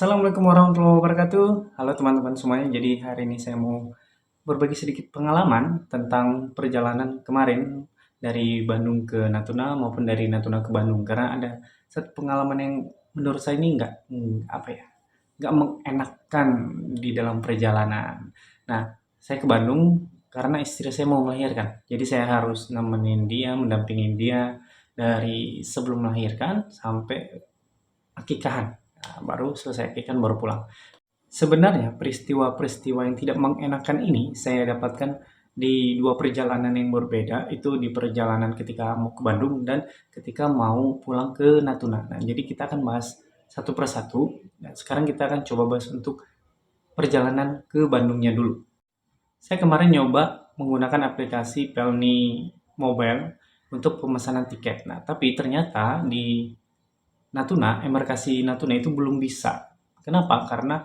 Assalamualaikum warahmatullahi wabarakatuh. Halo teman-teman semuanya. Jadi hari ini saya mau berbagi sedikit pengalaman tentang perjalanan kemarin dari Bandung ke Natuna maupun dari Natuna ke Bandung. Karena ada satu pengalaman yang menurut saya ini nggak mengenakan di dalam perjalanan. Nah, saya ke Bandung karena istri saya mau melahirkan. Jadi saya harus nemenin dia, mendampingi dia dari sebelum melahirkan sampai akikahan. Nah, baru selesai akikahan baru pulang. Sebenarnya peristiwa-peristiwa yang tidak mengenakan ini saya dapatkan di dua perjalanan yang berbeda, itu di perjalanan ketika mau ke Bandung dan ketika mau pulang ke Natuna. Nah, jadi kita akan bahas satu persatu. Dan sekarang kita akan coba bahas untuk perjalanan ke Bandungnya dulu. Saya kemarin nyoba menggunakan aplikasi Pelni Mobile untuk pemesanan tiket. Nah, tapi ternyata di Natuna, embarkasi Natuna itu belum bisa. Kenapa? Karena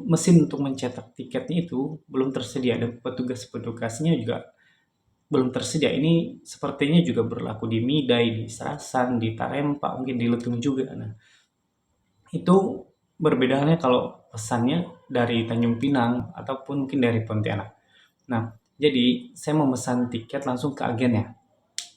mesin untuk mencetak tiketnya itu belum tersedia dan petugas-petugasnya juga belum tersedia. Ini sepertinya juga berlaku di Midai, di Serasan, di Tarempa, mungkin di Letung juga. Nah, itu berbeda halnya kalau pesannya dari Tanjung Pinang ataupun mungkin dari Pontianak. Nah, jadi saya memesan tiket langsung ke agennya.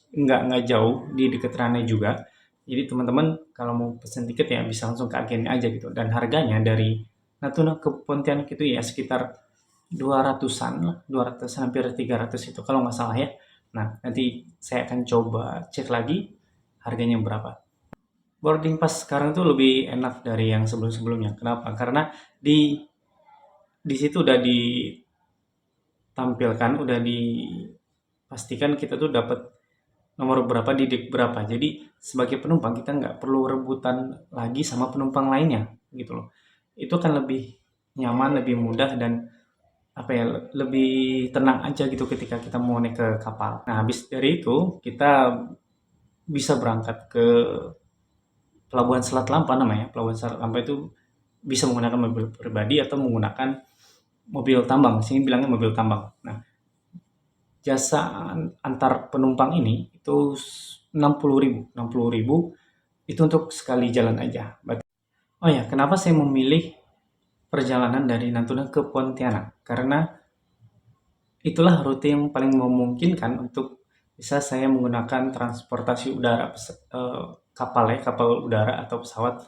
Nggak jauh, di dekat Rane juga. Jadi teman-teman kalau mau pesan tiket ya bisa langsung ke agennya aja gitu. Dan harganya dari Natuna ke Pontianak itu ya sekitar 200-an lah, 200 hampir 300 itu kalau nggak salah ya. Nah, nanti saya akan coba cek lagi harganya berapa. Boarding pass sekarang tuh lebih enak dari yang sebelum-sebelumnya. Kenapa? Karena di situ udah ditampilkan, udah dipastikan kita tuh dapat nomor berapa di dek berapa. Jadi sebagai penumpang kita nggak perlu rebutan lagi sama penumpang lainnya gitu loh. Itu kan lebih nyaman, lebih mudah dan apa ya lebih tenang aja gitu ketika kita mau naik ke kapal. Nah, habis dari itu kita bisa berangkat ke Pelabuhan Selat Lampa namanya. Pelabuhan Selat Lampa itu bisa menggunakan mobil pribadi atau menggunakan mobil tambang. Sini bilangnya mobil tambang. Nah, jasa antar penumpang ini itu 60.000. 60.000 itu untuk sekali jalan aja. Oh ya, kenapa saya memilih perjalanan dari Natuna ke Pontianak? Karena itulah rute yang paling memungkinkan untuk bisa saya menggunakan transportasi udara, kapal ya, kapal udara atau pesawat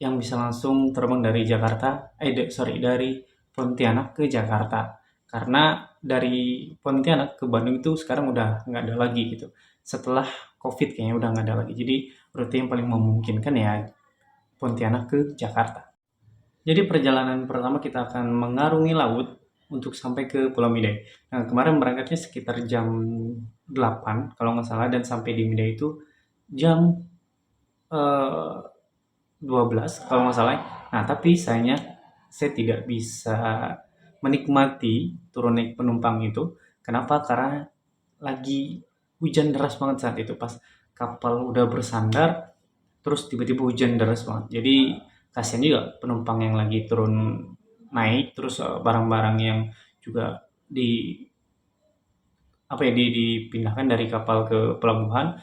yang bisa langsung terbang dari Jakarta, dari Pontianak ke Jakarta. Karena dari Pontianak ke Bandung itu sekarang udah nggak ada lagi gitu. Setelah COVID kayaknya udah nggak ada lagi. Jadi rute yang paling memungkinkan ya Pontianak ke Jakarta. Jadi perjalanan pertama kita akan mengarungi laut untuk sampai ke Pulau Midai. Nah, kemarin berangkatnya sekitar jam 8 kalau nggak salah dan sampai di Midai itu jam eh, 12 kalau nggak salah. Nah, tapi sayangnya saya tidak bisa menikmati turun naik penumpang itu. Kenapa? Karena lagi hujan deras banget saat itu pas kapal udah bersandar terus tiba-tiba hujan deras banget. Jadi kasihan juga penumpang yang lagi turun naik terus barang-barang yang juga di dipindahkan dari kapal ke pelabuhan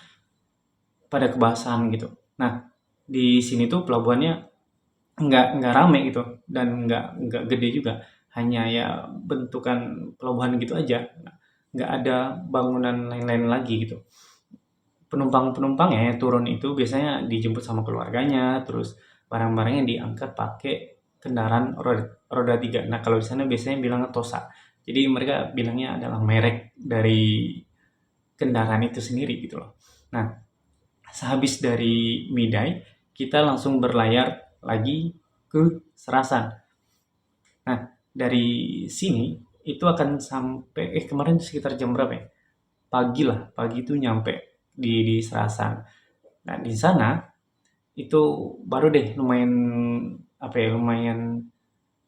pada kebasahan gitu. Nah, di sini tuh pelabuhannya nggak rame gitu dan nggak gede juga, hanya ya bentukan pelabuhan gitu aja. Nah, nggak ada bangunan lain-lain lagi gitu. Penumpang-penumpangnya yang turun itu biasanya dijemput sama keluarganya, terus barang-barangnya diangkat pakai kendaraan roda tiga. Nah, kalau di sana biasanya bilangnya Tosa. Jadi mereka bilangnya adalah merek dari kendaraan itu sendiri gitu loh. Nah, sehabis dari Midai, kita langsung berlayar lagi ke Serasan. Nah, dari sini itu akan sampai kemarin sekitar jam berapa ya? Pagi lah, pagi itu nyampe di Serasan. Nah, di sana itu baru deh lumayan lumayan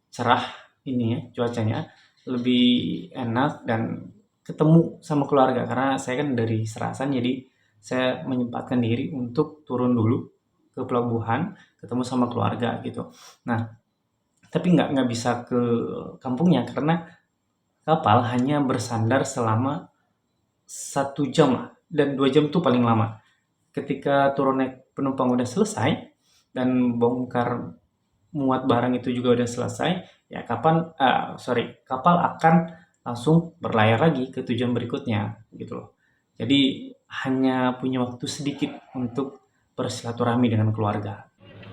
cerah ini ya cuacanya, lebih enak dan ketemu sama keluarga karena saya kan dari Serasan jadi saya menyempatkan diri untuk turun dulu ke pelabuhan ketemu sama keluarga gitu. Nah, tapi nggak bisa ke kampungnya karena kapal hanya bersandar selama 1 jam lah dan 2 jam tuh paling lama. Ketika turun naik penumpang udah selesai dan bongkar muat barang itu juga udah selesai, ya kapal akan langsung berlayar lagi ke tujuan berikutnya gitu loh. Jadi hanya punya waktu sedikit untuk bersilaturahmi dengan keluarga.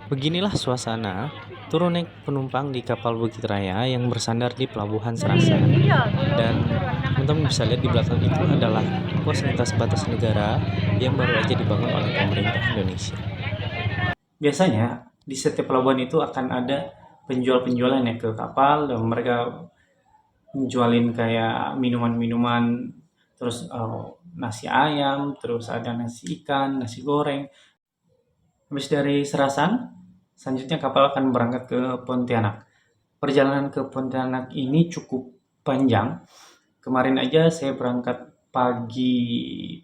Beginilah suasana turun naik penumpang di kapal Bukit Raya yang bersandar di Pelabuhan Serasan. Dan teman-teman bisa lihat di belakang itu adalah pos lintas batas negara yang baru aja dibangun oleh pemerintah Indonesia. Biasanya di setiap pelabuhan itu akan ada penjual-penjual yang naik ke kapal dan mereka jualin kayak minuman-minuman, terus nasi ayam, terus ada nasi ikan, nasi goreng. Habis dari Serasan, selanjutnya kapal akan berangkat ke Pontianak. Perjalanan ke Pontianak ini cukup panjang. Kemarin aja saya berangkat pagi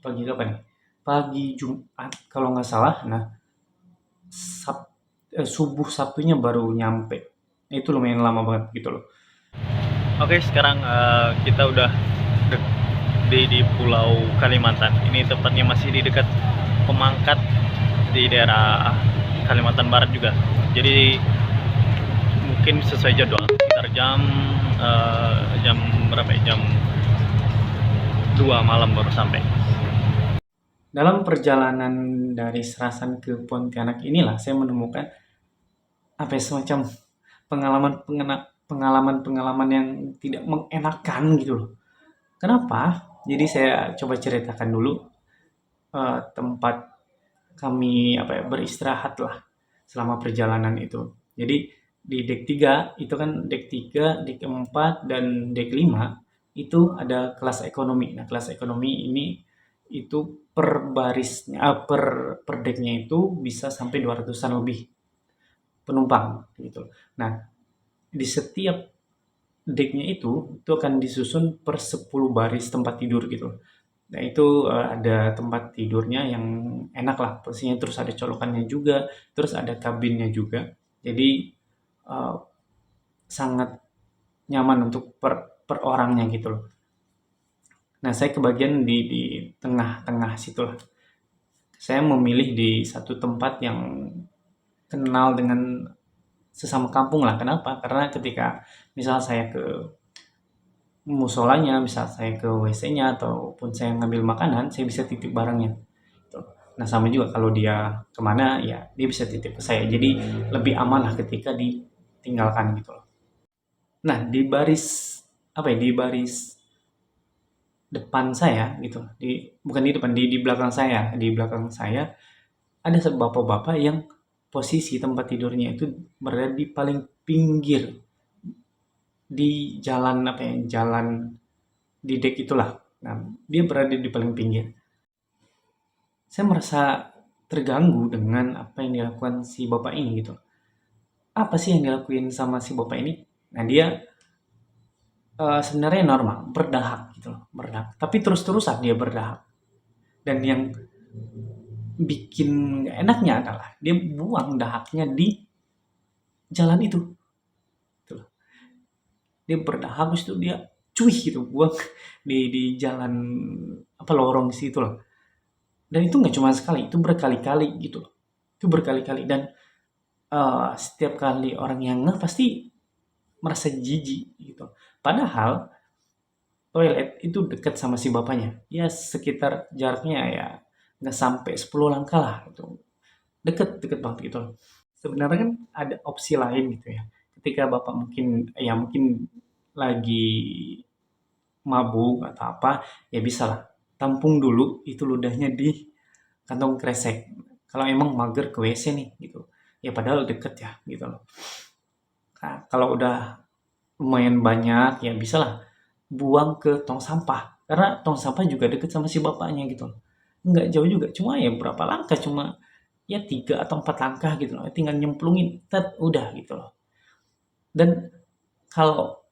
pagi kapan nih? Pagi Jumat kalau nggak salah. Nah, subuh Sabtunya baru nyampe. Itu lumayan lama banget gitu loh. Oke, sekarang kita udah di Pulau Kalimantan. Ini tepatnya masih di dekat Pemangkat di daerah Kalimantan Barat juga. Jadi mungkin sesuai jadwal sekitar jam berapa ya? Jam 2 malam baru sampai. Dalam perjalanan dari Serasan ke Pontianak inilah saya menemukan apa ya, semacam pengalaman-pengalaman yang tidak mengenakan gitu loh. Kenapa? Jadi saya coba ceritakan dulu tempat kami apa ya, beristirahat lah selama perjalanan itu. Jadi di deck 3 itu kan deck 3, deck 4 dan deck 5 itu ada kelas ekonomi. Nah, kelas ekonomi ini itu per barisnya per decknya itu bisa sampai 200-an lebih penumpang gitu. Nah, di setiap decknya itu akan disusun per 10 baris tempat tidur gitu. Nah, itu ada tempat tidurnya yang enak lah posisinya, terus ada colokannya juga, terus ada kabinnya juga. Jadi eh, sangat nyaman untuk per orangnya gitu loh. Nah, saya kebagian di tengah-tengah situ lah. Saya memilih di satu tempat yang kenal dengan sesama kampung lah. Kenapa? Karena ketika misal saya ke musolanya, misal saya ke WC-nya ataupun saya ngambil makanan, saya bisa titip barangnya. Gitu. Nah, sama juga kalau dia kemana, ya dia bisa titip ke saya. Jadi lebih aman lah ketika ditinggalkan gitu loh. Nah, di baris apa ya? Di baris depan saya gitu, bukan di depan, di belakang saya, ada bapak-bapak yang posisi tempat tidurnya itu berada di paling pinggir di jalan apa ya? Jalan di deck itulah. Nah, dia berada di paling pinggir. Saya merasa terganggu dengan apa yang dilakukan si bapak ini gitu. Apa sih yang dilakuin sama si bapak ini? Nah, dia sebenarnya normal, berdahak gitu loh, berdahak. Tapi terus-terusan dia berdahak. Dan yang bikin nggak enaknya adalah dia buang dahaknya di jalan itu. Gitu loh. Dia berdahak, habis itu dia cuih gitu, buang di jalan apa lorong situ loh. Dan itu nggak cuma sekali, itu berkali-kali gitu loh. Itu berkali-kali dan setiap kali orang yang ngeh pasti merasa jijik gitu. Padahal toilet itu dekat sama si bapaknya. Ya sekitar jaraknya ya nggak sampai 10 langkah lah itu. Deket banget gitu loh. Sebenarnya kan ada opsi lain gitu ya. Ketika bapak mungkin lagi mabuk atau apa, ya bisa lah tampung dulu itu ludahnya di kantong kresek. Kalau emang mager ke WC nih gitu. Ya padahal deket ya gitu loh. Nah, kalau udah lumayan banyak ya bisa lah buang ke tong sampah. Karena tong sampah juga deket sama si bapaknya gitu loh. Nggak jauh juga, cuma ya berapa langkah, cuma ya 3 atau 4 langkah gitu loh. Tinggal nyemplungin, tet, udah gitu loh. Dan kalau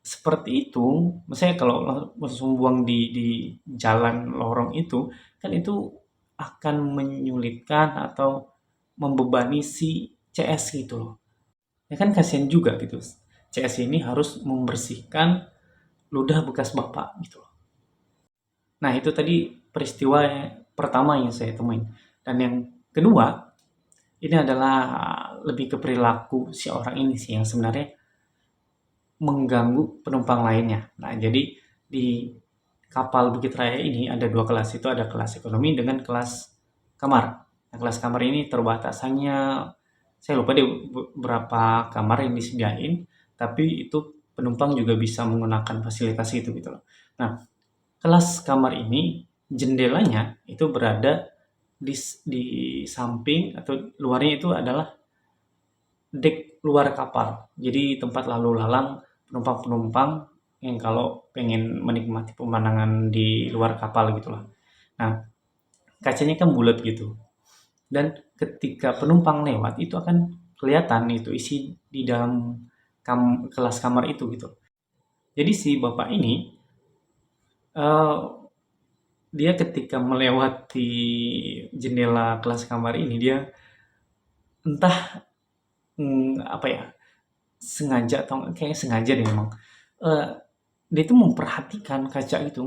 seperti itu, misalnya kalau langsung buang di jalan lorong itu, kan itu akan menyulitkan atau membebani si CS gitu loh. Ya kan kasihan juga gitu. CS ini harus membersihkan ludah bekas bapak gitu loh. Nah, itu tadi peristiwa pertama yang saya temuin. Dan yang kedua, ini adalah lebih ke perilaku si orang ini sih yang sebenarnya mengganggu penumpang lainnya. Nah, jadi di kapal Bukit Raya ini ada dua kelas, itu ada kelas ekonomi dengan kelas kamar. Nah, kelas kamar ini terbatas, hanya saya lupa deh berapa kamar yang disediain, tapi itu penumpang juga bisa menggunakan fasilitas itu gitu loh. Nah, kelas kamar ini jendelanya itu berada di samping atau luarnya itu adalah dek luar kapal. Jadi tempat lalu lalang penumpang-penumpang yang kalau pengen menikmati pemandangan di luar kapal gitulah. Nah, kacanya kan bulat gitu. Dan ketika penumpang lewat itu akan kelihatan itu isi di dalam kelas kamar itu gitu. Jadi si bapak ini eh, dia ketika melewati jendela kelas kamar ini dia entah apa ya, sengaja atau kayaknya sengaja deh memang. Eh, Dia itu memperhatikan kaca itu,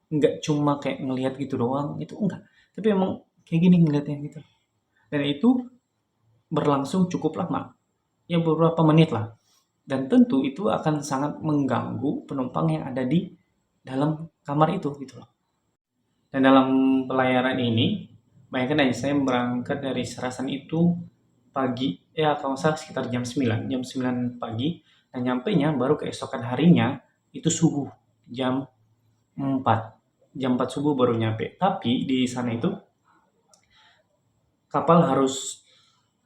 enggak cuma kayak ngelihat gitu doang, itu enggak. Tapi emang kayak gini ngelihatnya gitu. Dan itu berlangsung cukup lama, ya beberapa menit lah. Dan tentu itu akan sangat mengganggu penumpang yang ada di dalam kamar itu gitu loh. Dan dalam pelayaran ini, bayangkan aja saya berangkat dari Serasan itu pagi, ya kalau nggak salah sekitar jam 9 pagi, dan nyampainya baru keesokan harinya itu subuh jam 4 jam 4 subuh baru nyampe. Tapi di sana itu kapal harus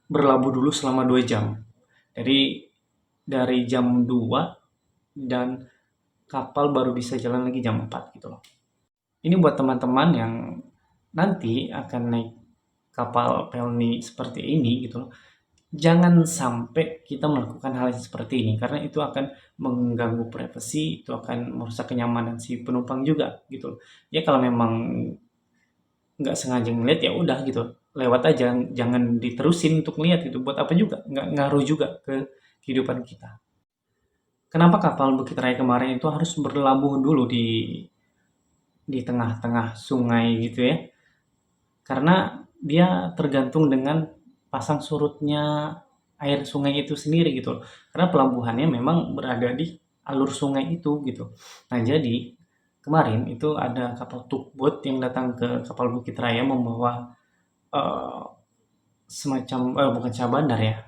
berlabuh dulu selama 2 jam. Dari jam 2 dan kapal baru bisa jalan lagi jam 4 gitu loh. Ini buat teman-teman yang nanti akan naik kapal pelni seperti ini gitu loh. Jangan sampai kita melakukan hal yang seperti ini karena itu akan mengganggu privasi, itu akan merusak kenyamanan si penumpang juga gitu loh. Ya kalau memang nggak sengaja ngeliat ya udah gitu, lewat aja, jangan diterusin untuk ngeliat gitu. Buat apa juga? Nggak ngaruh juga ke kehidupan kita. Kenapa kapal Bukit Raya kemarin itu harus berlabuh dulu di tengah-tengah sungai gitu ya? Karena dia tergantung dengan pasang surutnya air sungai itu sendiri gitu loh. Karena pelabuhannya memang berada di alur sungai itu gitu. Nah, jadi kemarin itu ada kapal tugboat yang datang ke kapal Bukit Raya membawa eh, semacam bukan cah bandar ya,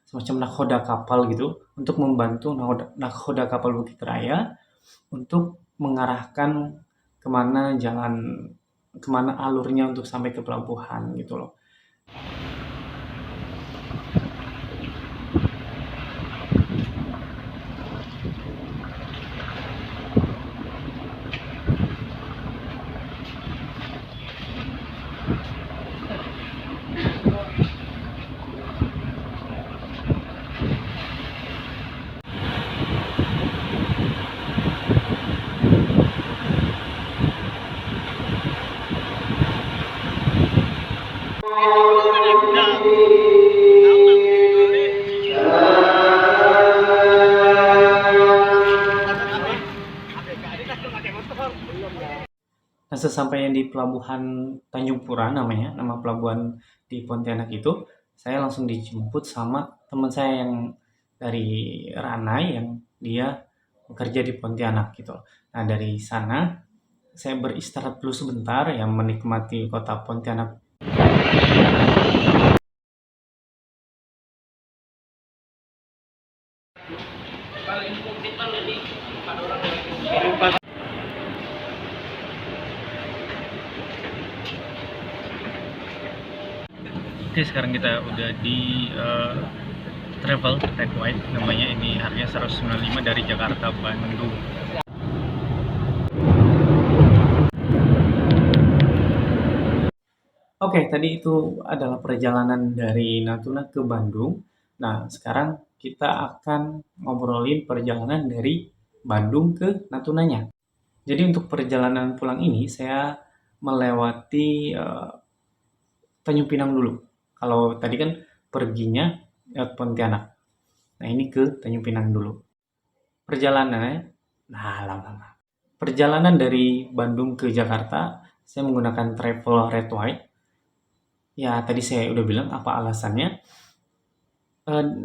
semacam nakoda kapal gitu untuk membantu nakoda kapal Bukit Raya untuk mengarahkan kemana jalan, kemana alurnya untuk sampai ke pelabuhan gitu loh. Nah, sesampainya di pelabuhan Tanjung Pura namanya, nama pelabuhan di Pontianak itu, saya langsung dijemput sama teman saya yang dari Ranai yang dia bekerja di Pontianak gitu. Nah, dari sana saya beristirahat dulu sebentar ya menikmati kota Pontianak. Oke, sekarang kita udah di travel Red White namanya, ini harganya 195 dari Jakarta Bandung. Oke, tadi itu adalah perjalanan dari Natuna ke Bandung. Nah, sekarang kita akan ngobrolin perjalanan dari Bandung ke Natunanya. Jadi untuk perjalanan pulang ini saya melewati Tanjung Pinang dulu. Kalau tadi kan perginya lewat Pontianak. Nah, ini ke Tanjung Pinang dulu. Perjalanannya, nah lama. Perjalanan dari Bandung ke Jakarta, saya menggunakan travel Red White. Ya tadi saya udah bilang apa alasannya.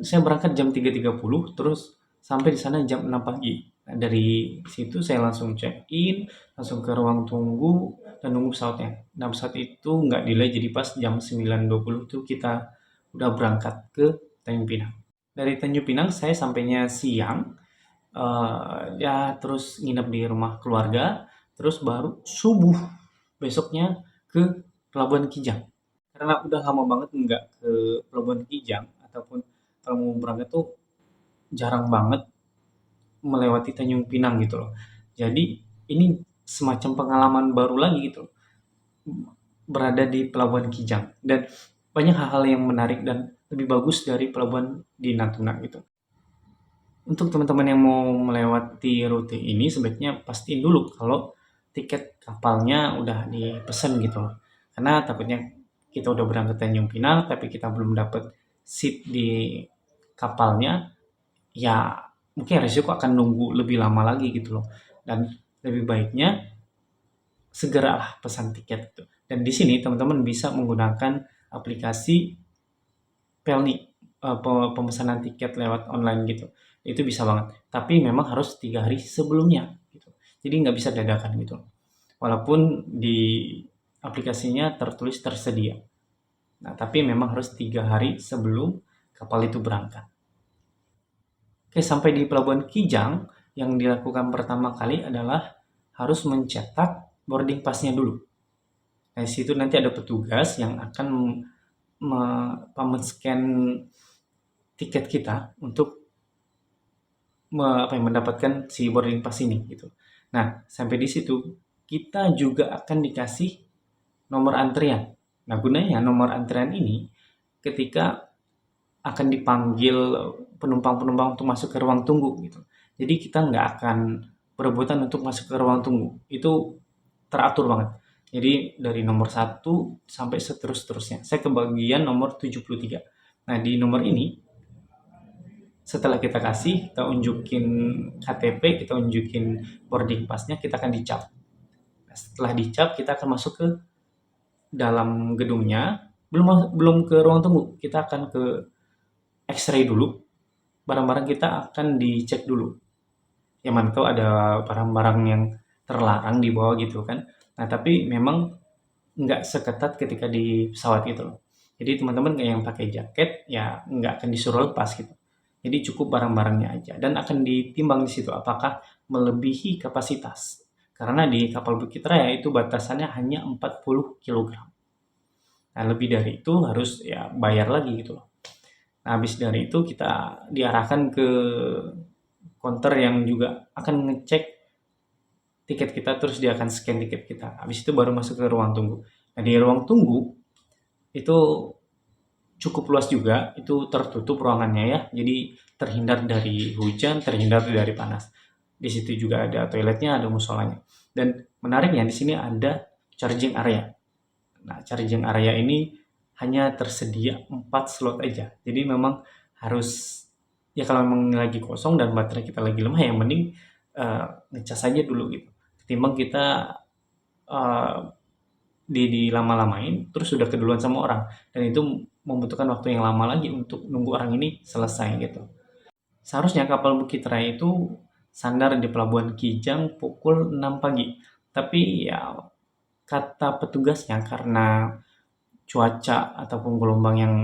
Saya berangkat jam 3.30 terus sampai di sana jam 6 pagi. Nah, dari situ saya langsung check-in, langsung ke ruang tunggu dan nunggu pesawatnya. Nah, pesawat itu nggak delay, jadi pas jam 9.20 itu kita udah berangkat ke Tanjung Pinang. Dari Tanjung Pinang saya sampainya siang, ya terus nginep di rumah keluarga, terus baru subuh besoknya ke Pelabuhan Kijang. Karena udah lama banget nggak ke Pelabuhan Kijang, ataupun kalau mau berangkat tuh jarang banget melewati Tanjung Pinang gitu loh. Jadi ini semacam pengalaman baru lagi gitu loh, berada di Pelabuhan Kijang. Dan banyak hal-hal yang menarik dan lebih bagus dari pelabuhan di Natuna gitu. Untuk teman-teman yang mau melewati rute ini sebaiknya pastiin dulu kalau tiket kapalnya udah dipesan gitu loh. Karena takutnya kita udah berangkat Tanjung Pinang tapi kita belum dapet seat di kapalnya, ya mungkin resiko akan nunggu lebih lama lagi gitu loh. Dan lebih baiknya segeralah pesan tiket itu. Dan di sini teman-teman bisa menggunakan aplikasi Pelni, pemesanan tiket lewat online gitu. Itu bisa banget. Tapi memang harus 3 hari sebelumnya gitu. Jadi nggak bisa dadakan gitu. Walaupun di aplikasinya tertulis tersedia. Nah, tapi memang harus 3 hari sebelum kapal itu berangkat. Oke, sampai di Pelabuhan Kijang, yang dilakukan pertama kali adalah harus mencetak boarding pass-nya dulu. Nah, di situ nanti ada petugas yang akan men-scan tiket kita untuk mendapatkan si boarding pass ini gitu. Nah, sampai di situ kita juga akan dikasih nomor antrian. Nah, gunanya nomor antrian ini ketika akan dipanggil penumpang-penumpang untuk masuk ke ruang tunggu gitu. Jadi kita nggak akan berebutan untuk masuk ke ruang tunggu. Itu teratur banget. Jadi dari nomor 1 sampai seterusnya. Saya kebagian nomor 73. Nah, di nomor ini setelah kita kasih, kita unjukin KTP, kita unjukin boarding pass-nya, kita akan dicap. Nah, setelah dicap, kita akan masuk ke dalam gedungnya. Belum ke ruang tunggu, kita akan ke X-ray dulu. Barang-barang kita akan dicek dulu. Ya mana tahu ada barang-barang yang terlarang dibawa gitu kan. Nah, tapi memang nggak seketat ketika di pesawat gitu loh. Jadi teman-teman yang pakai jaket ya nggak akan disuruh lepas gitu. Jadi cukup barang-barangnya aja dan akan ditimbang di situ apakah melebihi kapasitas. Karena di kapal Bukit Raya itu batasannya hanya 40 kg. Nah, lebih dari itu harus ya bayar lagi gitu loh. Nah, habis dari itu kita diarahkan ke counter yang juga akan ngecek tiket kita, terus dia akan scan tiket kita. Habis itu baru masuk ke ruang tunggu. Nah, di ruang tunggu itu cukup luas juga, itu tertutup ruangannya ya. Jadi terhindar dari hujan, terhindar dari panas. Di situ juga ada toiletnya, ada musolanya. Dan menariknya di sini ada charging area. Nah, charging area ini hanya tersedia 4 slot aja. Jadi memang harus ya kalau memang lagi kosong dan baterai kita lagi lemah ya mending ngecas aja dulu gitu. Ketimbang kita uh, di lama-lamain terus sudah keduluan sama orang dan itu membutuhkan waktu yang lama lagi untuk nunggu orang ini selesai gitu. Seharusnya kapal Bukit Raya itu sandar di Pelabuhan Kijang pukul 6 pagi. Tapi ya kata petugasnya karena cuaca ataupun gelombang yang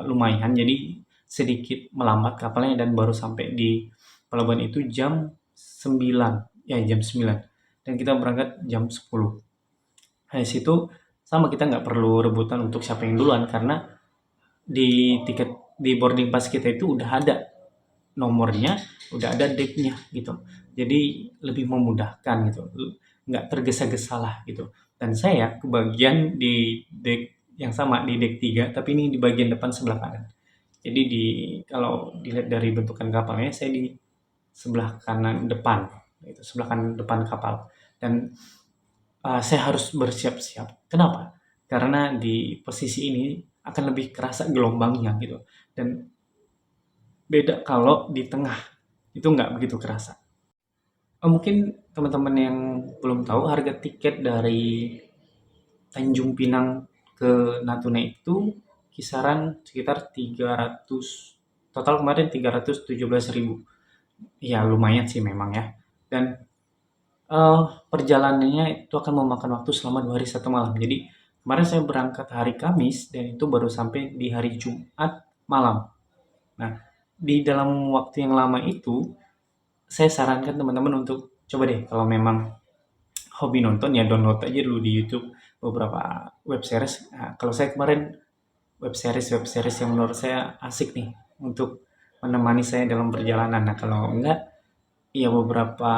lumayan jadi sedikit melambat kapalnya dan baru sampai di pelabuhan itu jam 9 ya jam 9 dan kita berangkat jam 10. Nah, situ sama kita nggak perlu rebutan untuk siapa yang duluan karena di boarding pass kita itu udah ada nomornya, udah ada decknya gitu. Jadi lebih memudahkan gitu, nggak tergesa-gesa lah gitu. Dan saya kebagian di deck yang sama di deck 3, tapi ini di bagian depan sebelah kanan. Jadi kalau dilihat dari bentukan kapalnya, saya di sebelah kanan depan, itu sebelah kanan depan kapal. Dan saya harus bersiap-siap. Kenapa? Karena di posisi ini akan lebih kerasa gelombangnya gitu. Dan beda kalau di tengah, itu nggak begitu kerasa. Mungkin teman-teman yang belum tahu harga tiket dari Tanjung Pinang ke Natuna itu kisaran sekitar 300, total kemarin 317.000. Ya lumayan sih memang ya. Dan perjalanannya itu akan memakan waktu selama 2 hari 1 malam. Jadi kemarin saya berangkat hari Kamis dan itu baru sampai di hari Jumat malam. Nah, di dalam waktu yang lama itu saya sarankan teman-teman untuk coba deh kalau memang hobi nonton ya download aja dulu di YouTube beberapa web series. Nah, kalau saya kemarin web series yang menurut saya asik nih untuk menemani saya dalam perjalanan. Nah, kalau enggak ya beberapa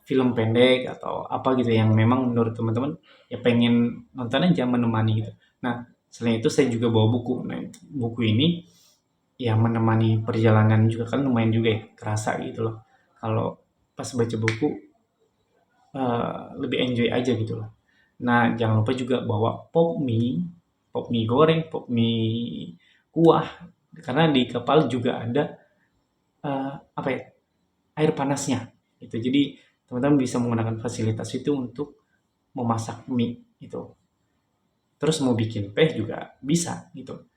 film pendek atau apa gitu yang memang menurut teman-teman ya pengen nonton aja menemani gitu. Nah, selain itu saya juga bawa buku. Nah, buku ini ya menemani perjalanan juga kan lumayan juga ya, kerasa gitu loh. Kalau pas baca buku lebih enjoy aja gitu loh. Nah, jangan lupa juga bawa pop mie goreng, pop mie kuah, karena di kapal juga ada apa ya, air panasnya gitu. Jadi teman-teman bisa menggunakan fasilitas itu untuk memasak mie gitu. Terus mau bikin teh juga bisa gitu.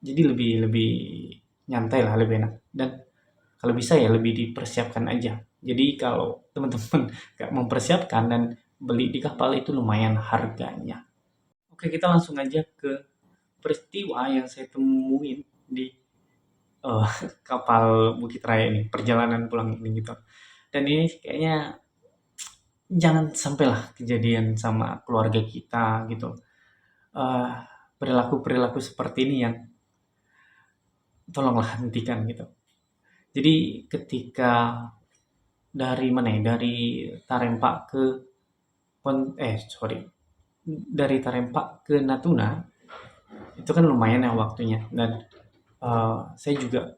Jadi lebih lebih nyantai lah, lebih enak. Dan kalau bisa ya lebih dipersiapkan aja. Jadi kalau teman-teman nggak mempersiapkan dan beli di kapal itu lumayan harganya. Oke, kita langsung aja ke peristiwa yang saya temuin di eh, kapal Bukit Raya ini, perjalanan pulang ini gitu. Dan ini kayaknya jangan sampailah kejadian sama keluarga kita gitu. Eh, perilaku-perilaku seperti ini yang tolonglah hentikan gitu. Jadi ketika dari mana ya? Dari Tarempa ke sorry, dari Tarempa ke Natuna itu kan lumayan ya waktunya. Dan saya juga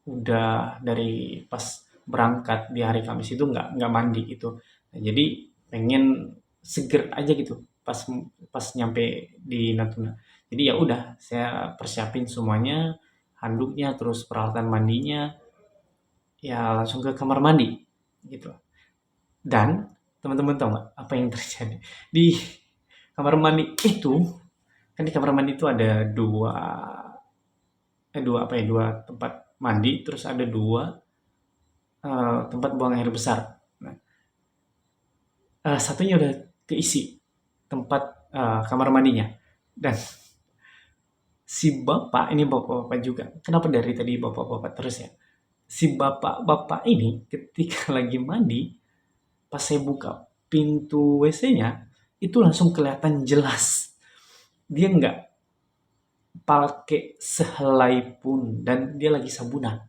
udah dari pas berangkat di hari Kamis itu nggak mandi gitu. Nah, jadi pengen seger aja gitu pas pas nyampe di Natuna. Jadi ya udah saya persiapin semuanya, handuknya, terus peralatan mandinya, ya langsung ke kamar mandi gitu. Dan teman-teman tahu nggak apa yang terjadi di kamar mandi itu? Kan di kamar mandi itu ada dua apa ya, dua tempat mandi, terus ada dua tempat buang air besar. Nah, satunya udah keisi tempat kamar mandinya. Dan si bapak ini bapak-bapak juga. Kenapa dari tadi bapak-bapak terus ya? Si bapak-bapak ini ketika lagi mandi, pas saya buka pintu WC-nya, itu langsung kelihatan jelas. Dia nggak pakai sehelai pun dan dia lagi sabunan.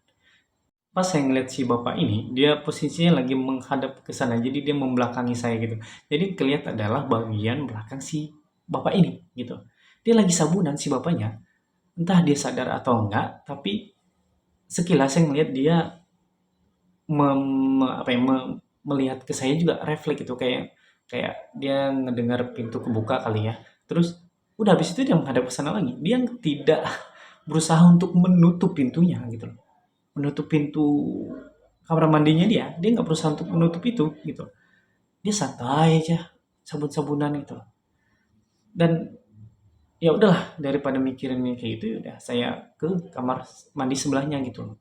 Pas saya ngeliat si bapak ini, dia posisinya lagi menghadap ke sana, jadi dia membelakangi saya gitu. Jadi kelihatan adalah bagian belakang si bapak ini gitu. Dia lagi sabunan si bapaknya, entah dia sadar atau enggak, tapi sekilas saya ngeliat dia apa ya, melihat ke saya juga refleks gitu, kayak kayak dia ngedengar pintu kebuka kali ya. Terus udah habis itu dia menghadap ke sana lagi. Dia tidak berusaha untuk menutup pintunya gitu loh. Menutup pintu kamar mandinya dia nggak berusaha untuk menutup itu gitu. Dia santai aja sabun-sabunan itu. Dan ya udahlah daripada mikirin kayak gitu, ya udah saya ke kamar mandi sebelahnya gitu loh.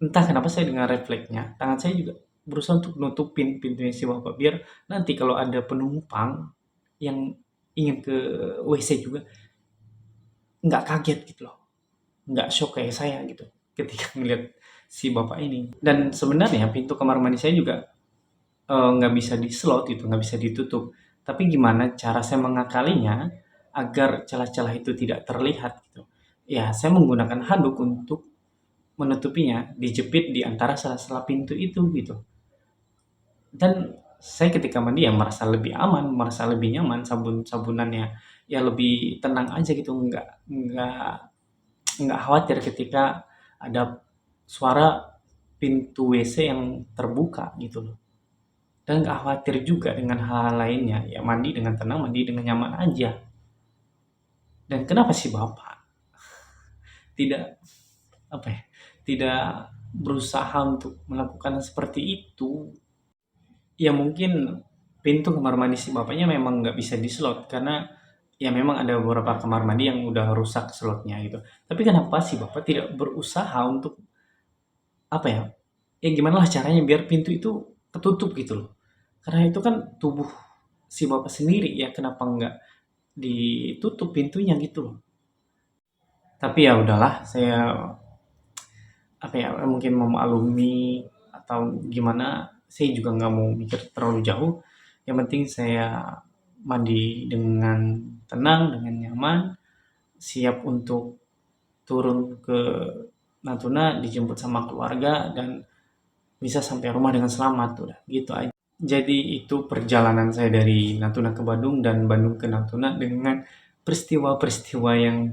Entah kenapa saya dengan refleksnya, tangan saya juga berusaha untuk nutupin pintunya si bapak biar nanti kalau ada penumpang yang ingin ke WC juga nggak kaget gitu loh, nggak shock kayak saya gitu ketika ngeliat si bapak ini. Dan sebenarnya pintu kamar mandi saya juga nggak bisa di slot gitu, nggak bisa ditutup. Tapi gimana cara saya mengakalinya agar celah-celah itu tidak terlihat gitu? Ya, saya menggunakan handuk untuk menutupinya, dijepit di antara sela-sela pintu itu gitu. Dan saya ketika mandi ya merasa lebih aman, merasa lebih nyaman, sabun-sabunannya ya lebih tenang aja gitu, nggak khawatir ketika ada suara pintu WC yang terbuka gitu loh. Dan nggak khawatir juga dengan hal-hal lainnya, ya mandi dengan tenang, mandi dengan nyaman aja. Dan kenapa sih bapak tidak apa ya, tidak berusaha untuk melakukan seperti itu? Ya mungkin pintu kamar mandi si bapaknya memang nggak bisa dislot karena ya memang ada beberapa kamar mandi yang udah rusak slotnya gitu. Tapi kenapa si bapak tidak berusaha untuk apa ya? Ya gimana lah caranya biar pintu itu ketutup gitu loh. Karena itu kan tubuh si bapak sendiri ya, kenapa nggak ditutup pintunya gitu loh. Tapi ya udahlah, saya apa ya, mungkin memaklumi atau gimana, saya juga nggak mau mikir terlalu jauh. Yang penting saya mandi dengan tenang, dengan nyaman, siap untuk turun ke Natuna, dijemput sama keluarga, dan bisa sampai rumah dengan selamat. Udah gitu aja. Jadi itu perjalanan saya dari Natuna ke Bandung dan Bandung ke Natuna dengan peristiwa-peristiwa yang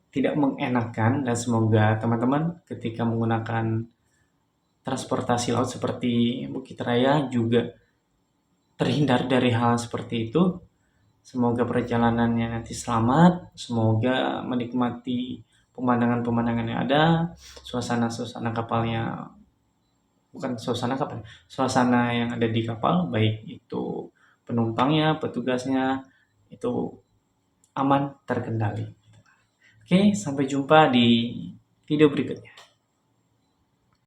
tidak mengenakan, dan semoga teman-teman ketika menggunakan transportasi laut seperti Bukit Raya juga terhindar dari hal seperti itu. Semoga perjalanannya nanti selamat, semoga menikmati pemandangan-pemandangan yang ada, suasana-suasana kapalnya, bukan suasana kapal, suasana yang ada di kapal, baik itu penumpangnya, petugasnya, itu aman, terkendali. Oke, sampai jumpa di video berikutnya.